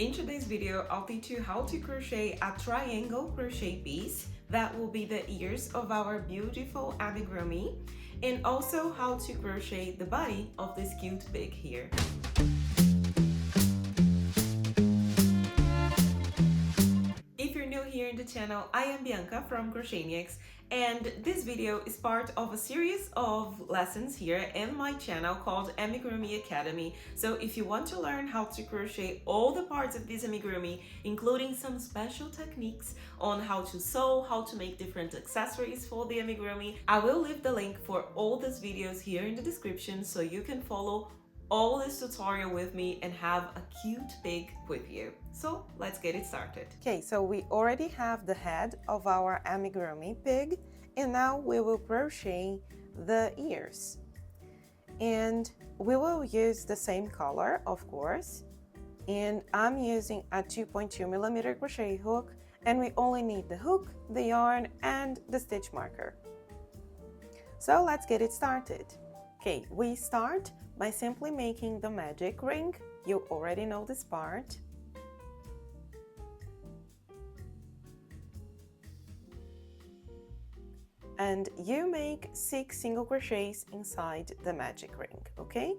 In today's video, I'll teach you how to crochet a triangle crochet piece that will be the ears of our beautiful amigurumi, and also how to crochet the body of this cute pig here. If you're new here in the channel, I am Bianca from Crochet, and this video is part of a series of lessons here in my channel called Amigurumi Academy. So if you want to learn how to crochet all the parts of this amigurumi, including some special techniques on how to sew, how to make different accessories for the amigurumi, I will leave the link for all these videos here in the description so you can follow all this tutorial with me and have a cute pig with you. So let's get it started. Okay, so we already have the head of our amigurumi pig, and now we will crochet the ears. And we will use the same color, of course, and I'm using a 2.2mm crochet hook, and we only need the hook, the yarn, and the stitch marker. So let's get it started. Okay, we start by simply making the magic ring. You already know this part. And you make 6 single crochets inside the magic ring, okay?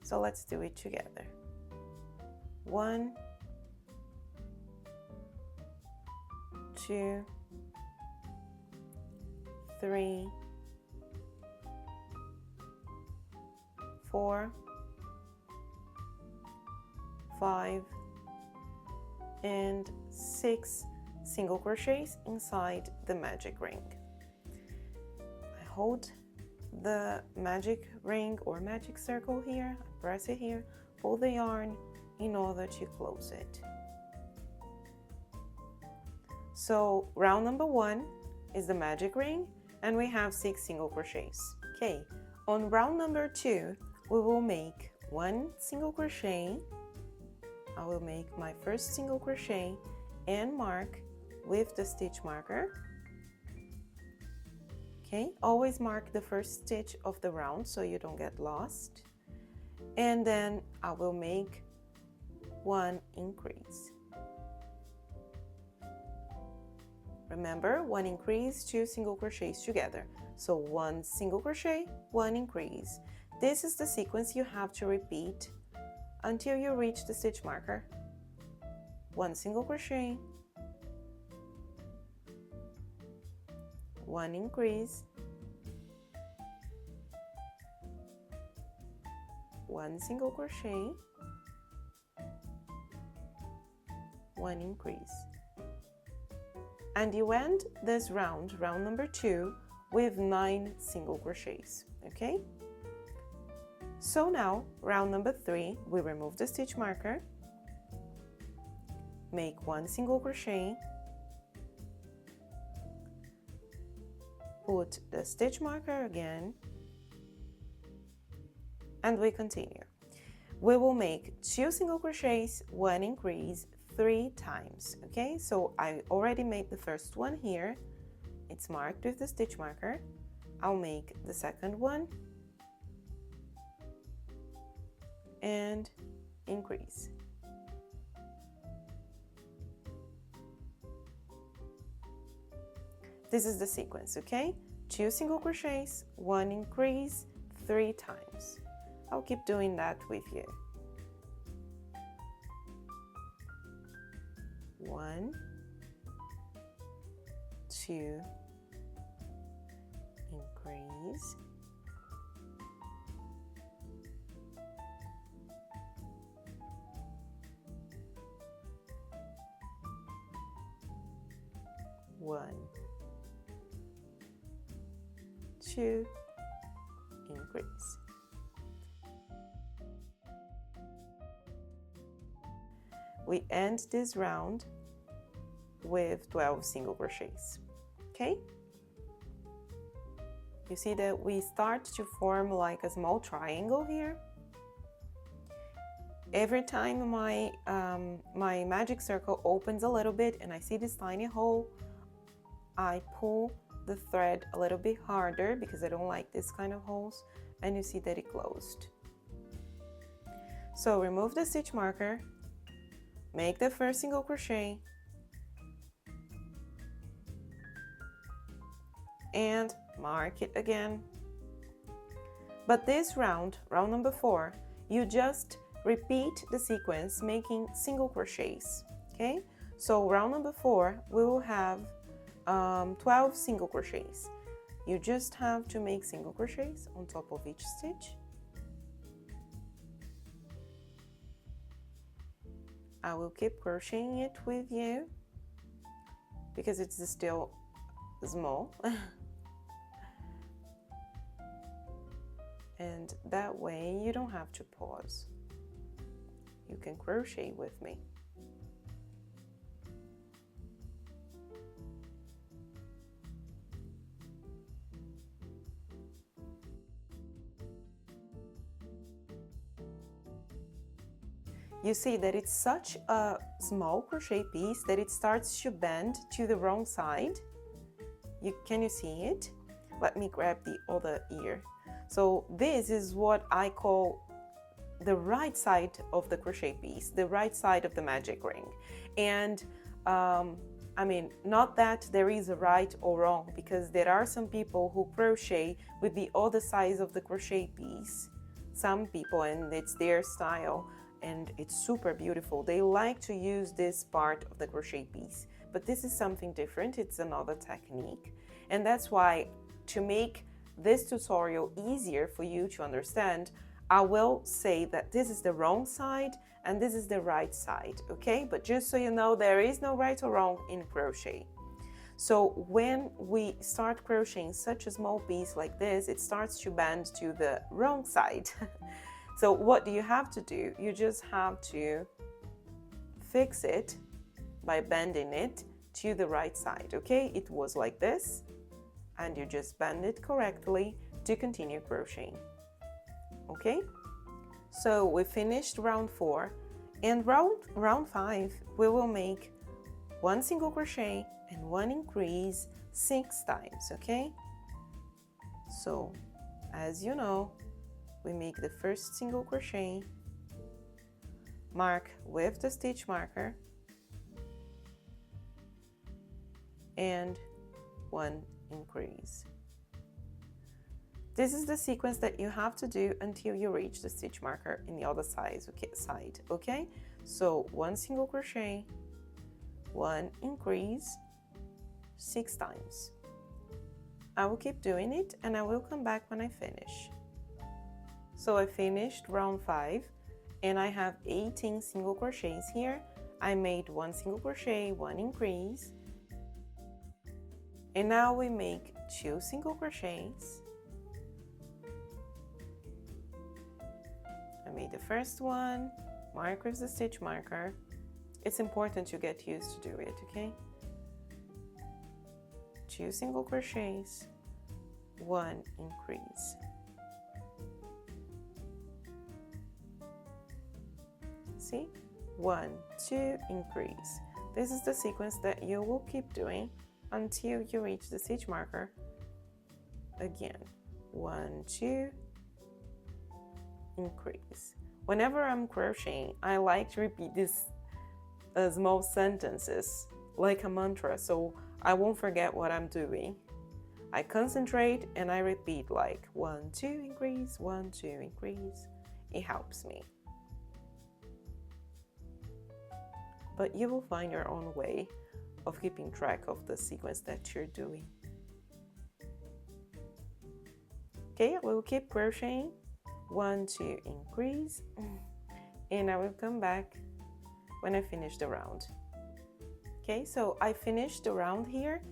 So let's do it together. 1, 2, 3, 4, 5, and 6 single crochets inside the magic ring. I hold the magic ring or magic circle here, I press it here, pull the yarn in order to close it. So round number 1 is the magic ring, and we have 6 single crochets. Okay, on round number 2, we will make 1 single crochet. I will make my first single crochet and mark with the stitch marker. Okay, always mark the first stitch of the round so you don't get lost. And then I will make 1 increase. Remember, 1 increase, 2 single crochets together. So 1 single crochet, 1 increase. This is the sequence you have to repeat until you reach the stitch marker. 1 single crochet, 1 increase, 1 single crochet, 1 increase. And you end this round, round number 2, with 9 single crochets, okay? So now, round number 3, we remove the stitch marker, make 1 single crochet, put the stitch marker again, and we continue. We will make 2 single crochets, 1 increase, 3 times, okay? So I already made the first one here. It's marked with the stitch marker. I'll make the second one and increase. This is the sequence, okay? 2 single crochets, 1 increase, 3 times. I'll keep doing that with you. 1, 2, increase, 1, 2, increase. We end this round with 12 single crochets, okay? You see that we start to form like a small triangle here. Every time my magic circle opens a little bit and I see this tiny hole, I pull the thread a little bit harder because I don't like this kind of holes, and you see that it closed. So remove the stitch marker, make the first single crochet and mark it again. But this round number 4, you just repeat the sequence making single crochets, okay? So round number 4, we will have 12 single crochets. You just have to make single crochets on top of each stitch. I will keep crocheting it with you because it's still small. And that way you don't have to pause. You can crochet with me. You see that it's such a small crochet piece that it starts to bend to the wrong side. Can you see it? Let me grab the other ear. So this is what I call the right side of the crochet piece, the right side of the magic ring. And I mean, not that there is a right or wrong, because there are some people who crochet with the other side of the crochet piece. Some people, and it's their style, and it's super beautiful. They like to use this part of the crochet piece, but this is something different. It's another technique. And that's why, to make this tutorial easier for you to understand, I will say that this is the wrong side and this is the right side, okay? But just so you know, there is no right or wrong in crochet. So when we start crocheting such a small piece like this, it starts to bend to the wrong side. So what do you have to do? You just have to fix it by bending it to the right side, okay? It was like this, and you just bend it correctly to continue crocheting, okay? So we finished round 4, and round 5 we will make 1 single crochet and 1 increase 6 times, okay? So as you know, we make the first single crochet, mark with the stitch marker, and 1 increase. This is the sequence that you have to do until you reach the stitch marker in the other side, okay? So 1 single crochet, 1 increase, 6 times. I will keep doing it and I will come back when I finish. So I finished round 5 and I have 18 single crochets here. I made 1 single crochet, 1 increase, and now we make 2 single crochets. I made the first one, mark with the stitch marker. It's important to get used to do it, okay? 2 single crochets, 1 increase. See? 1, 2, increase. This is the sequence that you will keep doing until you reach the stitch marker. Again, 1, 2, increase. Whenever I'm crocheting, I like to repeat these small sentences like a mantra, so I won't forget what I'm doing. I concentrate and I repeat like 1, 2, increase, 1, 2, increase. It helps me. But you will find your own way of keeping track of the sequence that you're doing. Okay, I will keep crocheting. 1, 2, increase, and I will come back when I finish the round. Okay, so I finished the round here.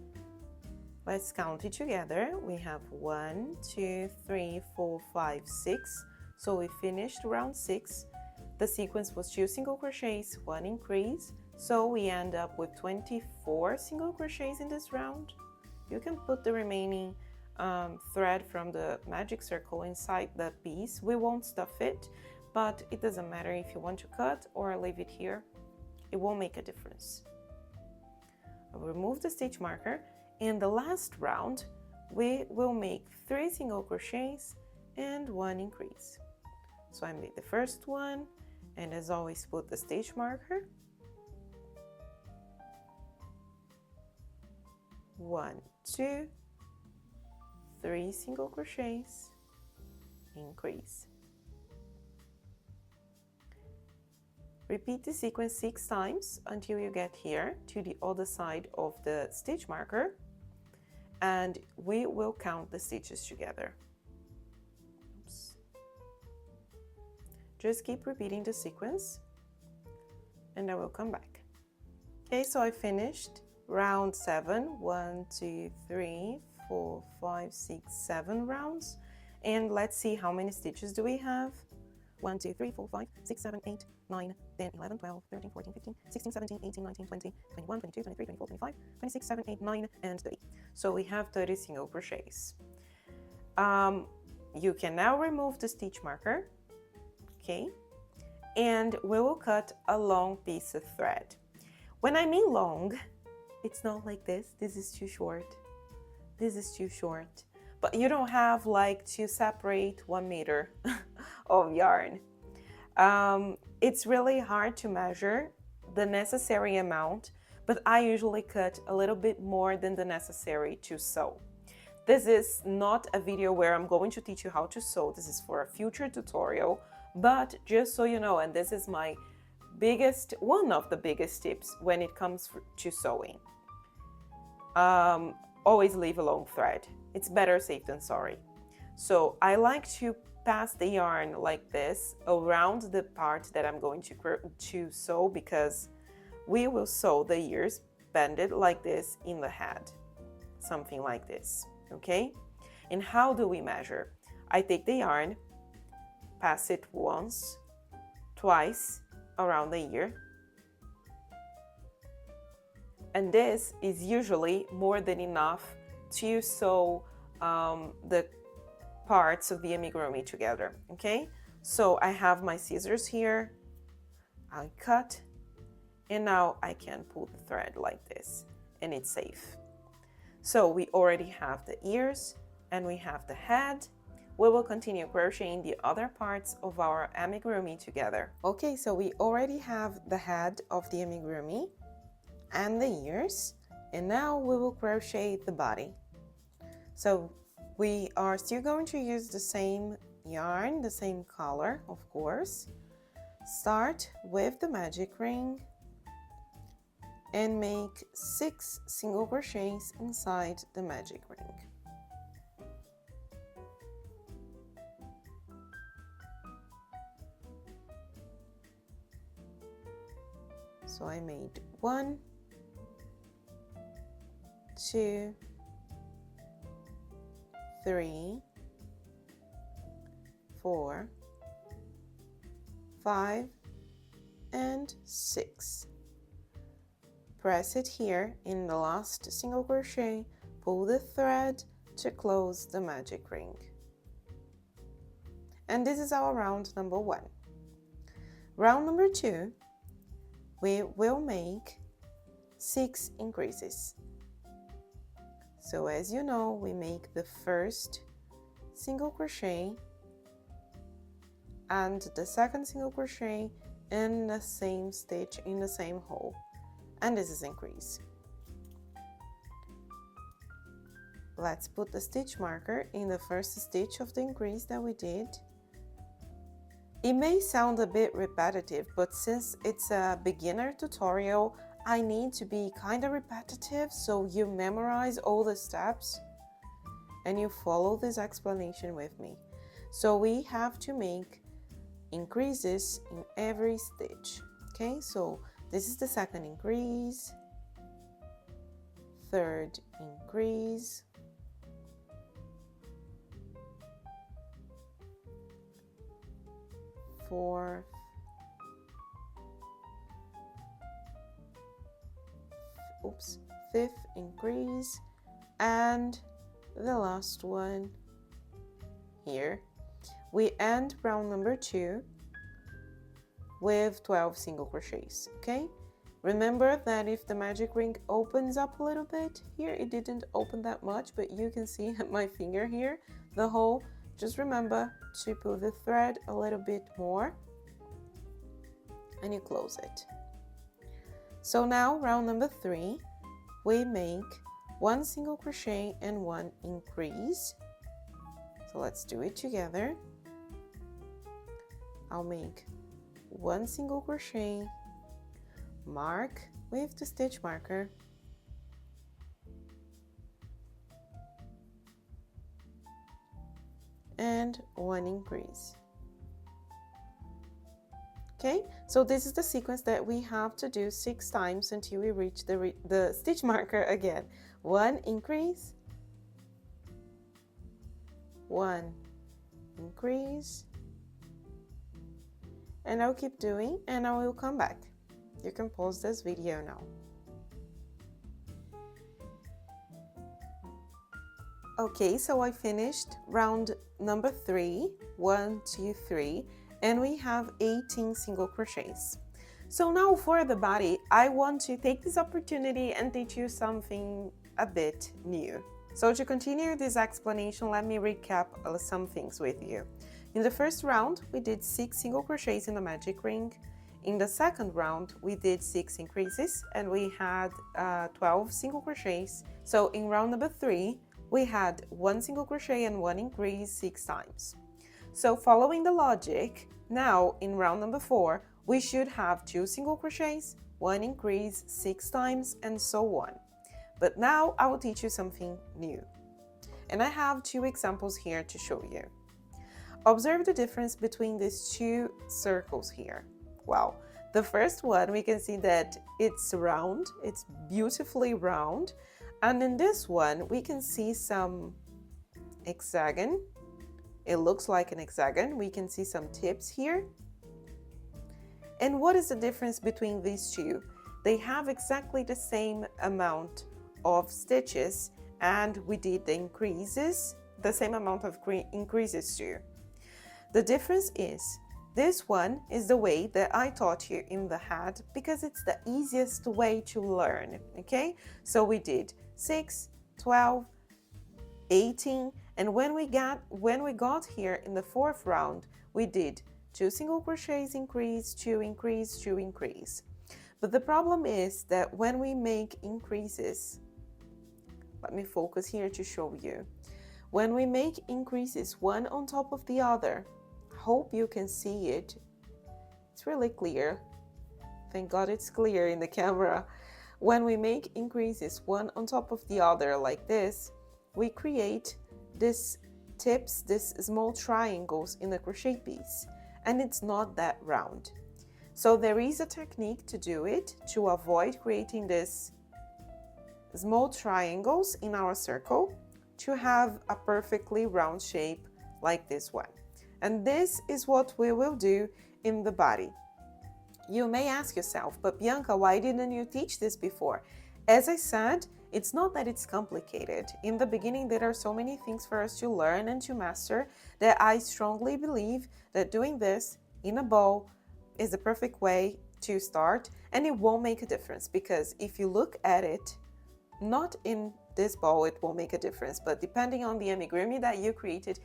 Let's count it together. We have 1, 2, 3, 4, 5, 6. So we finished round 6. The sequence was 2 single crochets, 1 increase. So we end up with 24 single crochets in this round. You can put the remaining thread from the magic circle inside the piece. We won't stuff it, but it doesn't matter if you want to cut or leave it here. It won't make a difference. I'll remove the stitch marker. In the last round, we will make 3 single crochets and 1 increase. So I made the first one, and as always, put the stitch marker 1, 2, 3 single crochets, increase. Repeat the sequence 6 times until you get here to the other side of the stitch marker, and we will count the stitches together. Oops. Just keep repeating the sequence and I will come back. Okay, so I finished round 7. 1, 2, 3, 4, 5, 6, 7 rounds. And let's see how many stitches do we have. 1, 2, 3, 4, 5, 6, 7, 8, 9, 10, 11, 12, 13, 14, 15, 16, 17, 18, 19, 20, 21, 22, 23, 24, 25, 26, 7, 8, 9, and 30. So we have 30 single crochets. You can now remove the stitch marker, okay? And we will cut a long piece of thread. When I mean long, it's not like this. This is too short. This is too short. But you don't have like to separate 1 meter of yarn. It's really hard to measure the necessary amount, but I usually cut a little bit more than the necessary to sew. This is not a video where I'm going to teach you how to sew. This is for a future tutorial, but just so you know, and this is my one of the biggest tips when it comes to sewing. Always leave a long thread. It's better safe than sorry. So I like to pass the yarn like this around the part that I'm going to sew, because we will sew the ears bended like this in the head, something like this, okay? And how do we measure? I take the yarn, pass it once, twice around the ear, and this is usually more than enough to sew the parts of the amigurumi together, okay? So I have my scissors here, I cut, and now I can pull the thread like this, and it's safe. So we already have the ears and we have the head. We will continue crocheting the other parts of our amigurumi together. Okay, so we already have the head of the amigurumi and the ears, and now we will crochet the body. So we are still going to use the same yarn, the same color, of course. Start with the magic ring and make 6 single crochets inside the magic ring. So I made 1, 2, 3, 4, 5, and 6. Press it here in the last single crochet, pull the thread to close the magic ring. And this is our round number 1. Round number 2, we will make 6 increases. So as you know, we make the first single crochet and the second single crochet in the same stitch in the same hole, and this is increase. Let's put the stitch marker in the first stitch of the increase that we did. It may sound a bit repetitive, but since it's a beginner tutorial, I need to be kind of repetitive so you memorize all the steps and you follow this explanation with me. So we have to make increases in every stitch. Okay, so this is the second increase, third increase, fourth, fifth increase, and the last one here. We end round number 2 with 12 single crochets, okay? Remember that if the magic ring opens up a little bit here, it didn't open that much, but you can see my finger here, the hole. Just remember to pull the thread a little bit more and you close it. So now round number 3, we make 1 single crochet and 1 increase. So let's do it together. I'll make 1 single crochet, mark with the stitch marker, and 1 increase. Okay, so this is the sequence that we have to do 6 times until we reach the stitch marker again. 1 increase, 1 increase, and I'll keep doing and I will come back. You can pause this video now. Okay, so I finished round number 3, 1, 2, 3, and we have 18 single crochets. So now for the body, I want to take this opportunity and teach you something a bit new. So to continue this explanation, let me recap some things with you. In the first round, we did 6 single crochets in the magic ring. In the second round, we did 6 increases and we had 12 single crochets. So in round number 3, we had 1 single crochet and 1 increase 6 times. So following the logic, now in round number 4, we should have 2 single crochets, 1 increase 6 times, and so on. But now I will teach you something new. And I have 2 examples here to show you. Observe the difference between these 2 circles here. Wow, the first one, we can see that it's round, it's beautifully round. And in this one, we can see some hexagon. It looks like an hexagon. We can see some tips here. And what is the difference between these 2? They have exactly the same amount of stitches, and we did the increases, the same amount of increases too. The difference is, this one is the way that I taught you in the hat because it's the easiest way to learn, okay? So we did 6, 12, 18, and when we got here in the 4th round, we did 2 single crochets increase, 2 increase, 2 increase. But the problem is that when we make increases, let me focus here to show you. When we make increases one on top of the other, hope you can see it. It's really clear. Thank God it's clear in the camera. When we make increases one on top of the other like this, we create these tips, these small triangles in the crochet piece, and it's not that round. So there is a technique to do it to avoid creating these small triangles in our circle to have a perfectly round shape like this one. And this is what we will do in the body. You may ask yourself, but Bianca, why didn't you teach this before? As I said, it's not that it's complicated. In the beginning, there are so many things for us to learn and to master that I strongly believe that doing this in a bow is the perfect way to start, and it won't make a difference because if you look at it, not in this bow it won't make a difference, but depending on the amigurumi that you create, it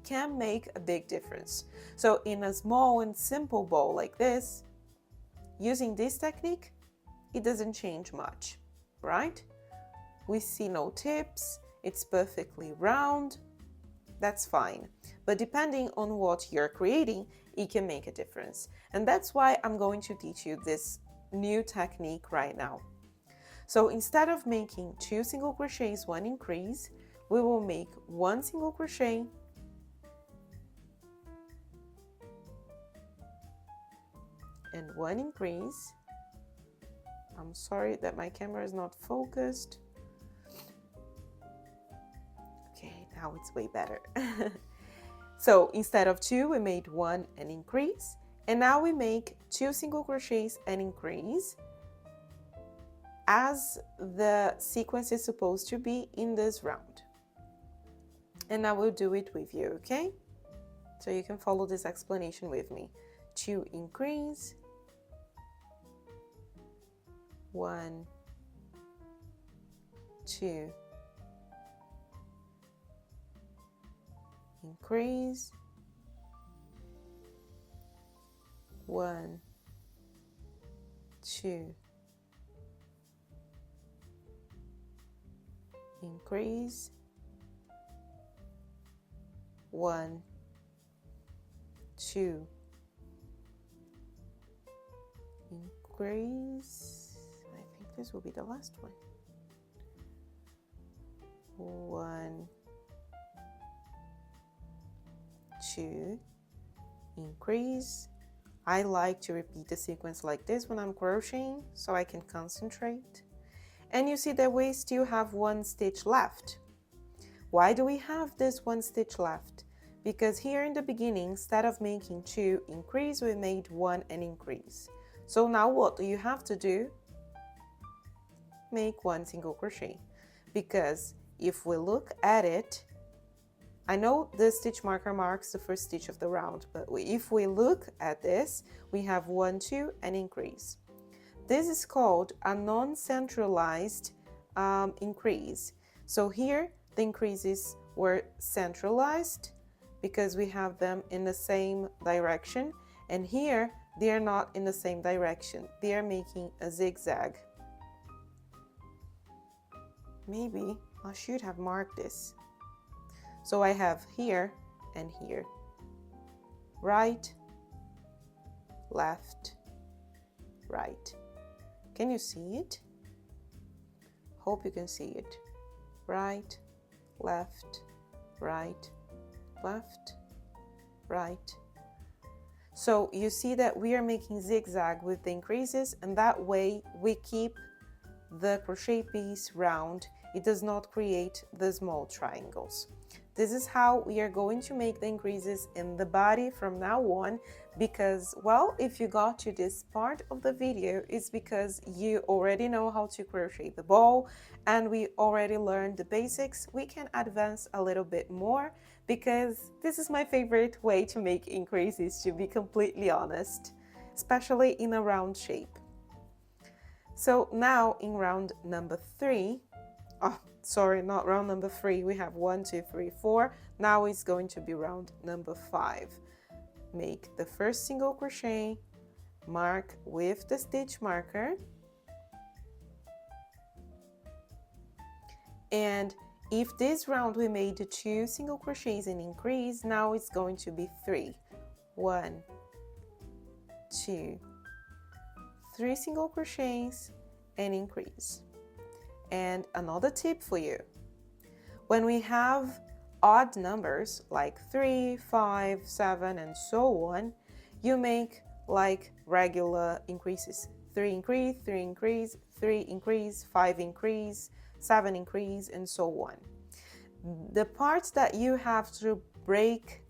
can make a big difference. So in a small and simple bow like this, using this technique, it doesn't change much, right? We see no tips, it's perfectly round, that's fine. But depending on what you're creating, it can make a difference. And that's why I'm going to teach you this new technique right now. So instead of making 2 single crochets, 1 increase, we will make 1 single crochet, and 1 increase. I'm sorry that my camera is not focused. Okay, now it's way better. So instead of 2, we made 1 and increase, and now we make 2 single crochets and increase, as the sequence is supposed to be in this round. And I will do it with you, okay? So you can follow this explanation with me. 2 increase, 1, 2, increase, 1, 2, increase, 1, 2, increase, I think this will be the last one, 1, 2, increase. I like to repeat the sequence like this when I'm crocheting so I can concentrate. And you see that we still have 1 stitch left. Why do we have this 1 stitch left? Because here in the beginning, instead of making 2 increase, we made 1 and increase. So now what do you have to do? Make 1 single crochet. Because if we look at it, I know the stitch marker marks the first stitch of the round, but if we look at this, we have 1, 2, and increase. This is called a non-centralized increase. So here, the increases were centralized because we have them in the same direction, and here, they are not in the same direction. They are making a zigzag. Maybe I should have marked this. So I have here and here, right, left, right. Can you see it? Hope you can see it. Right, left, right, left, right. So you see that we are making zigzag with the increases, and that way we keep the crochet piece round. It does not create the small triangles. This is how we are going to make the increases in the body from now on, because, well, if you got to this part of the video, it's because you already know how to crochet the ball and we already learned the basics. We can advance a little bit more because this is my favorite way to make increases, to be completely honest, especially in a round shape. So now in round number 3, sorry, not round number 3. We have 1, 2, 3, 4. Now it's going to be round number 5. Make the first single crochet, mark with the stitch marker, and if this round we made 2 single crochets and increase, now it's going to be 3. 1, 2, 3 single crochets and increase. And another tip for you, when we have odd numbers like 3, 5, 7, and so on, you make like regular increases. 3 increase, 3 increase, 3 increase, 5 increase, 7 increase, and so on. The parts that you have to break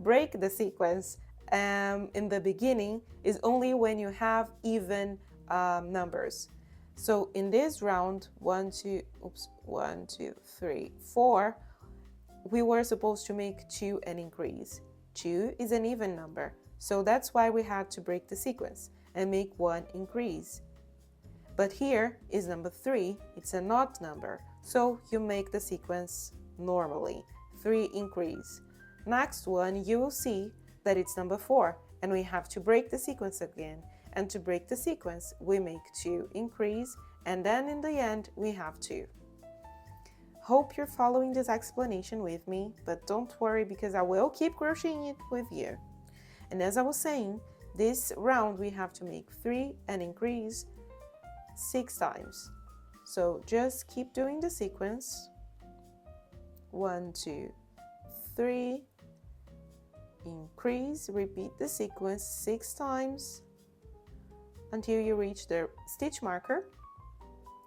the sequence in the beginning is only when you have even numbers. So in this round, 1, 2, 3, 4, we were supposed to make 2 and increase. 2 is an even number, so that's why we had to break the sequence and make 1 increase. But here is number 3, it's an odd number, so you make the sequence normally, 3 increase. Next one, you will see that it's number 4, and we have to break the sequence again. And to break the sequence, we make 2 increase, and then in the end, we have 2. Hope you're following this explanation with me, but don't worry because I will keep crocheting it with you. And as I was saying, this round we have to make 3 and increase 6 times. So just keep doing the sequence. 1, 2, 3, increase, repeat the sequence 6 times. Until you reach the stitch marker.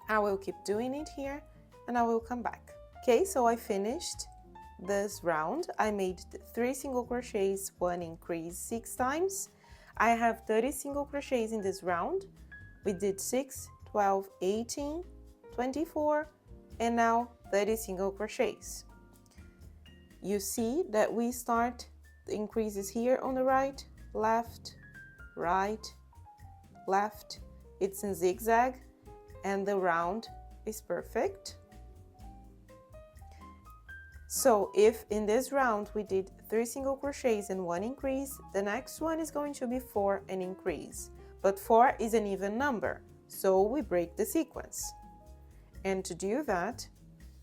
I will keep doing it here and I will come back. Okay, so I finished this round. I made 3 single crochets, 1 increase 6 times. I have 30 single crochets in this round. We did 6, 12, 18, 24, and now 30 single crochets. You see that we start the increases here on the right, left, right, left. It's in zigzag and the round is perfect. So if in this round we did 3 single crochets and 1 increase, the next one is going to be 4 and increase. But 4 is an even number, so we break the sequence. And to do that,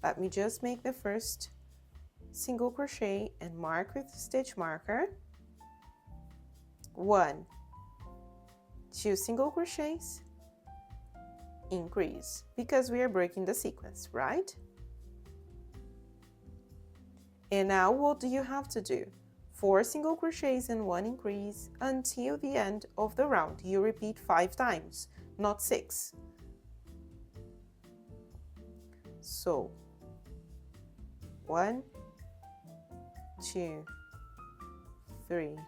Let me just make the first single crochet and mark with the stitch marker. 1, 2 single crochets, increase, because we are breaking the sequence, right? And now what do you have to do? 4 single crochets and 1 increase until the end of the round. You repeat 5 times, not 6. So 1, 2, 3,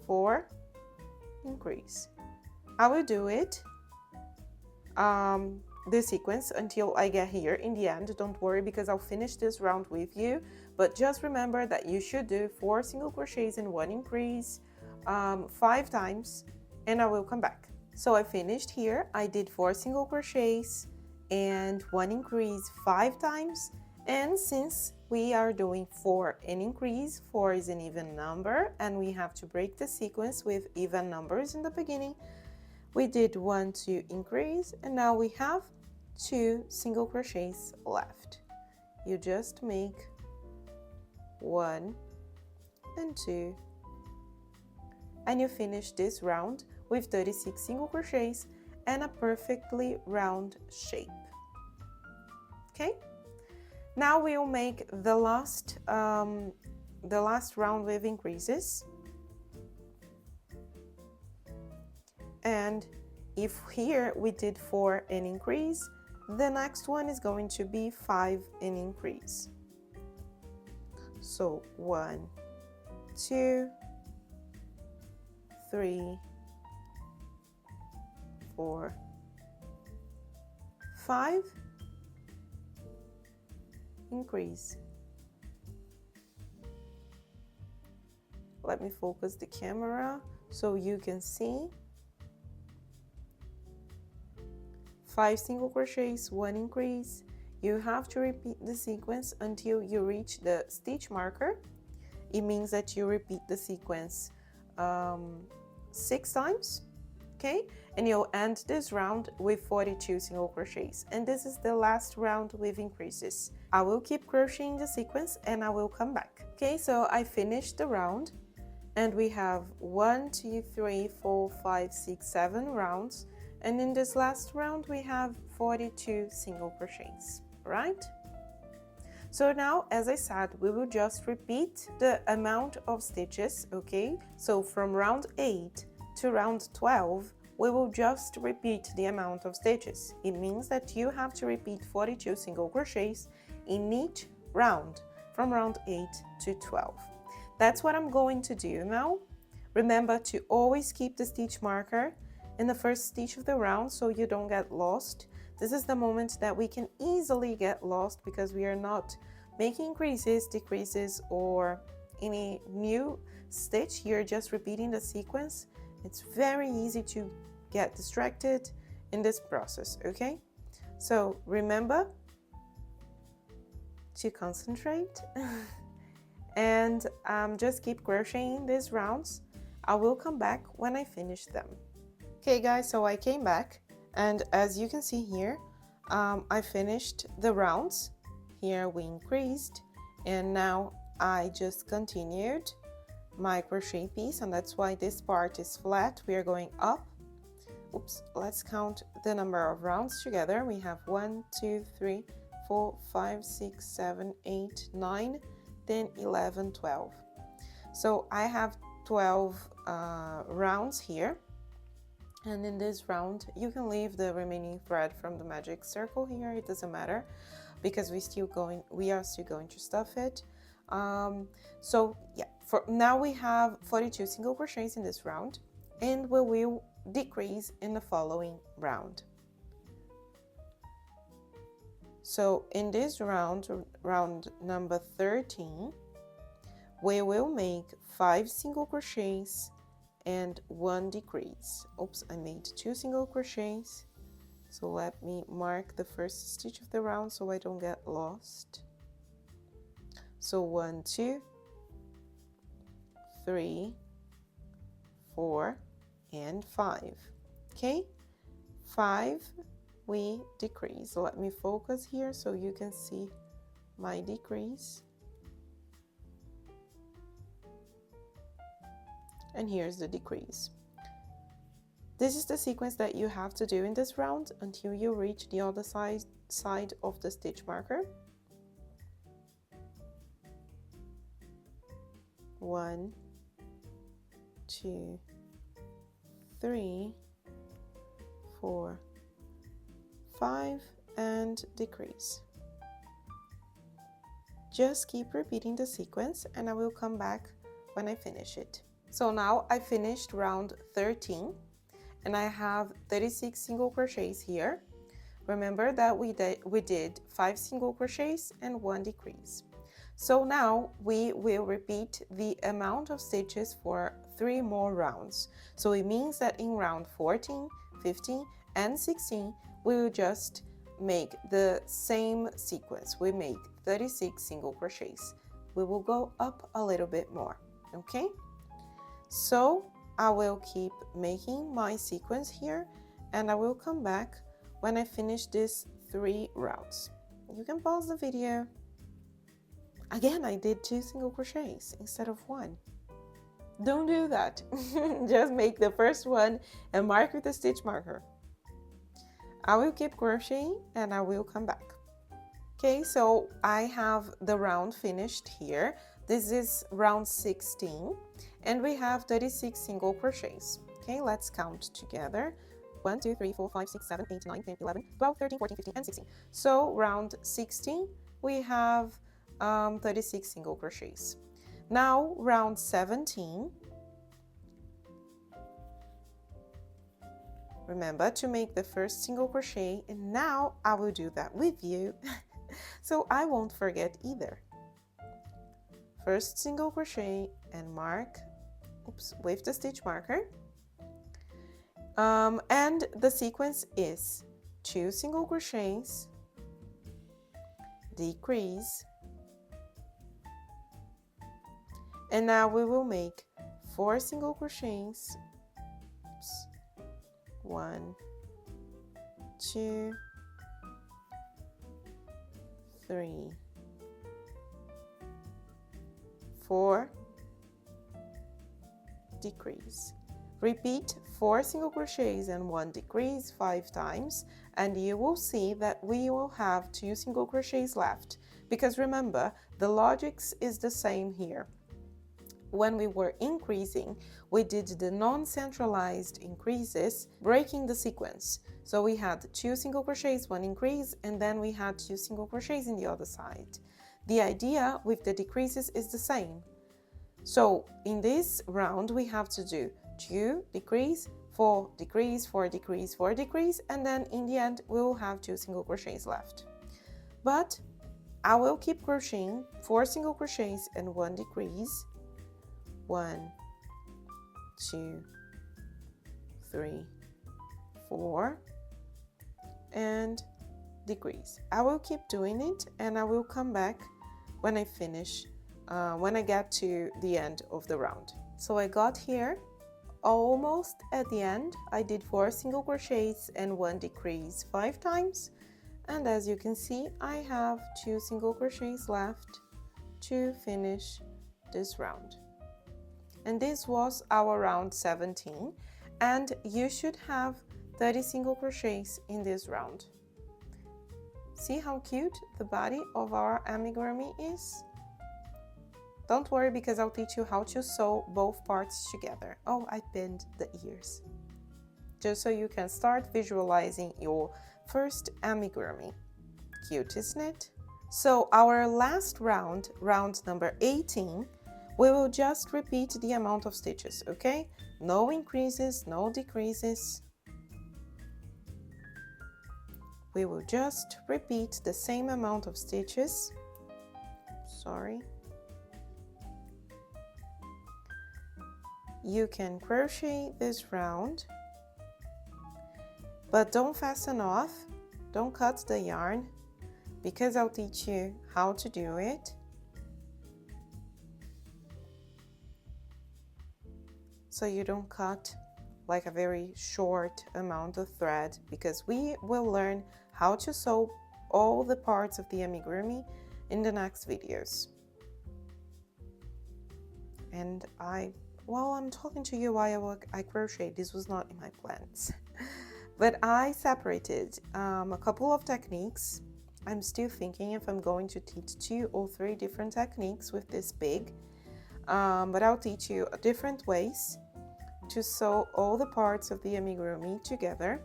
4, increase. I will do it the sequence until I get here in the end. Don't worry, because I'll finish this round with you, but just remember that you should do 4 single crochets and 1 increase 5 times, and I will come back. So I finished here. I did 4 single crochets and 1 increase 5 times, and since we are doing 4 and increase, 4 is an even number and we have to break the sequence with even numbers in the beginning, we did 1, 2 increase, and now we have 2 single crochets left. You just make 1 and 2, and you finish this round with 36 single crochets and a perfectly round shape. Okay, now we'll make the last round with increases. And if here we did 4 and increase, the next one is going to be 5 and increase. So 1, 2, 3, 4, 5, increase. Let me focus the camera so you can see. 5 single crochets, 1 increase. You have to repeat the sequence until you reach the stitch marker. It means that you repeat the sequence 6 times, okay? And you'll end this round with 42 single crochets. And this is the last round with increases. I will keep crocheting the sequence and I will come back. Okay, so I finished the round and we have 1, 2, 3, 4, 5, 6, 7 rounds. And in this last round, we have 42 single crochets, right? So now, as I said, we will just repeat the amount of stitches, okay? So from round 8 to round 12, we will just repeat the amount of stitches. It means that you have to repeat 42 single crochets in each round, from round 8 to 12. That's what I'm going to do now. Remember to always keep the stitch marker in the first stitch of the round so you don't get lost. This is the moment that we can easily get lost because we are not making increases, decreases, or any new stitch. You're just repeating the sequence. It's very easy to get distracted in this process, okay? So remember to concentrate and just keep crocheting these rounds. I will come back when I finish them. Okay guys, so I came back, and as you can see here, I finished the rounds. Here we increased, and now I just continued my crochet piece, and that's why this part is flat. We are going up. Oops, let's count the number of rounds together. We have 1, 2, 3, 4, 5, 6, 7, 8, 9, 10, 11, 12. So I have 12 rounds here. And in this round, you can leave the remaining thread from the magic circle here. It doesn't matter because we are still going to stuff it. So yeah, for now we have 42 single crochets in this round, and we will decrease in the following round. So in this round, round number 13, we will make 5 single crochets and 1 decrease. Oops, I made 2 single crochets. So let me mark the first stitch of the round so I don't get lost. So 1, 2, 3, 4, and 5. Okay, 5 we decrease. Let me focus here so you can see my decrease. And here's the decrease. This is the sequence that you have to do in this round until you reach the other side of the stitch marker. 1, 2, 3, 4, 5, and decrease. Just keep repeating the sequence and I will come back when I finish it. So now I finished round 13 and I have 36 single crochets here. Remember that we did 5 single crochets and 1 decrease. So now we will repeat the amount of stitches for 3 more rounds. So it means that in round 14, 15, and 16, we will just make the same sequence. We make 36 single crochets. We will go up a little bit more, okay? So I will keep making my sequence here and I will come back when I finish these 3 rounds. You can pause the video. Again, I did 2 single crochets instead of 1. Don't do that. Just make the first one and mark with a stitch marker. I will keep crocheting and I will come back. Okay, so I have the round finished here. This is round 16 and we have 36 single crochets. Okay, let's count together. 1, 2, 3, 4, 5, 6, 7, 8, 9, 10, 11, 12, 13, 14, 15, and 16. So round 16, we have 36 single crochets. Now round 17, remember to make the first single crochet, and now I will do that with you so I won't forget either. First single crochet and mark, with the stitch marker. And the sequence is 2 single crochets, decrease, and now we will make 4 single crochets. 1, 2, 3, 4, decrease. Repeat 4 single crochets and 1 decrease 5 times, and you will see that we will have 2 single crochets left, because remember, the logic is the same here. When we were increasing, we did the non-centralized increases, breaking the sequence. So we had 2 single crochets, 1 increase, and then we had 2 single crochets in the other side. The idea with the decreases is the same. So in this round, we have to do 2 decrease, 4 decrease, 4 decrease, 4 decrease, and then in the end, we will have 2 single crochets left. But I will keep crocheting 4 single crochets and 1 decrease. 1, 2, 3, 4, and decrease. I will keep doing it and I will come back when I finish, when I get to the end of the round. So I got here almost at the end. I did 4 single crochets and 1 decrease 5 times, and as you can see, I have 2 single crochets left to finish this round. And this was our round 17, and you should have 30 single crochets in this round. See how cute the body of our amigurumi is? Don't worry, because I'll teach you how to sew both parts together. Oh, I pinned the ears. Just so you can start visualizing your first amigurumi. Cute, isn't it? So our last round, round number 18, we will just repeat the amount of stitches, okay? No increases, no decreases. We will just repeat the same amount of stitches. Sorry. You can crochet this round, but don't fasten off, don't cut the yarn, because I'll teach you how to do it. So you don't cut like a very short amount of thread, because we will learn how to sew all the parts of the amigurumi in the next videos. And while I'm talking to you while I crochet, this was not in my plans. But I separated a couple of techniques. I'm still thinking if I'm going to teach 2 or 3 different techniques with this big, but I'll teach you different ways to sew all the parts of the amigurumi together.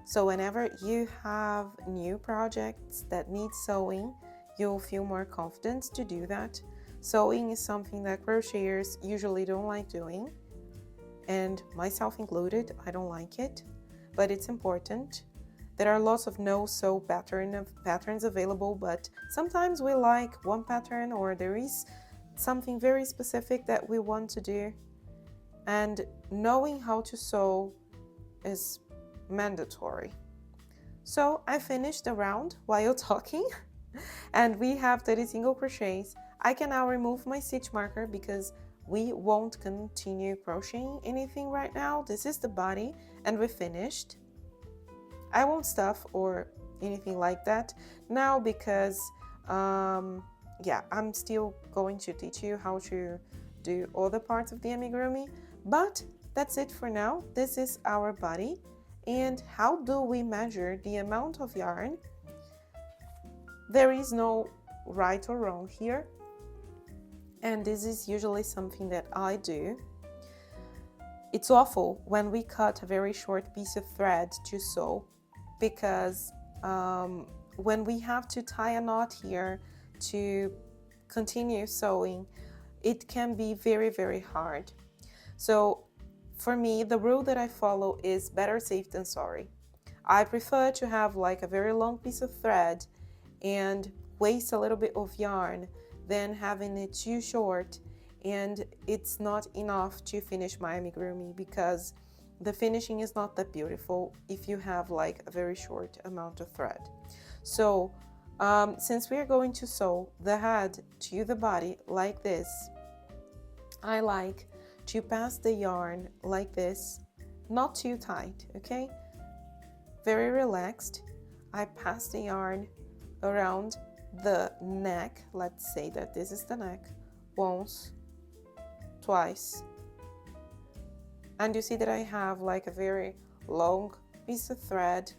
So whenever you have new projects that need sewing, you'll feel more confident to do that. Sewing is something that crocheters usually don't like doing, and myself included, I don't like it, but it's important. There are lots of no-sew patterns available, but sometimes we like one pattern, or there is something very specific that we want to do, and knowing how to sew is mandatory. So I finished the round while talking, and we have 30 single crochets. I can now remove my stitch marker because we won't continue crocheting anything right now. This is the body and we're finished. I won't stuff or anything like that now because yeah, I'm still going to teach you how to do all the parts of the amigurumi, but that's it for now. This is our body. And how do we measure the amount of yarn? There is no right or wrong here, and this is usually something that I do. It's awful when we cut a very short piece of thread to sew, because when we have to tie a knot here to continue sewing, it can be very, very hard. So for me, the rule that I follow is better safe than sorry. I prefer to have like a very long piece of thread and waste a little bit of yarn than having it too short and it's not enough to finish my amigurumi, because the finishing is not that beautiful if you have like a very short amount of thread. So since we are going to sew the head to the body like this, I like to pass the yarn like this, not too tight, okay? Very relaxed. I pass the yarn around the neck. Let's say that this is the neck. Once, twice. And you see that I have like a very long piece of thread,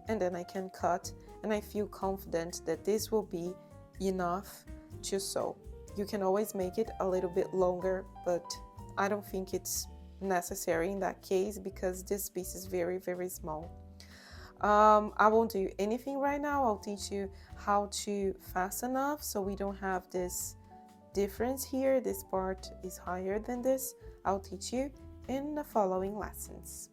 and then I can cut, and I feel confident that this will be enough to sew. You can always make it a little bit longer, but I don't think it's necessary in that case because this piece is very, very small. I won't do anything right now. I'll teach you how to fasten off so we don't have this difference here. This part is higher than this. I'll teach you in the following lessons.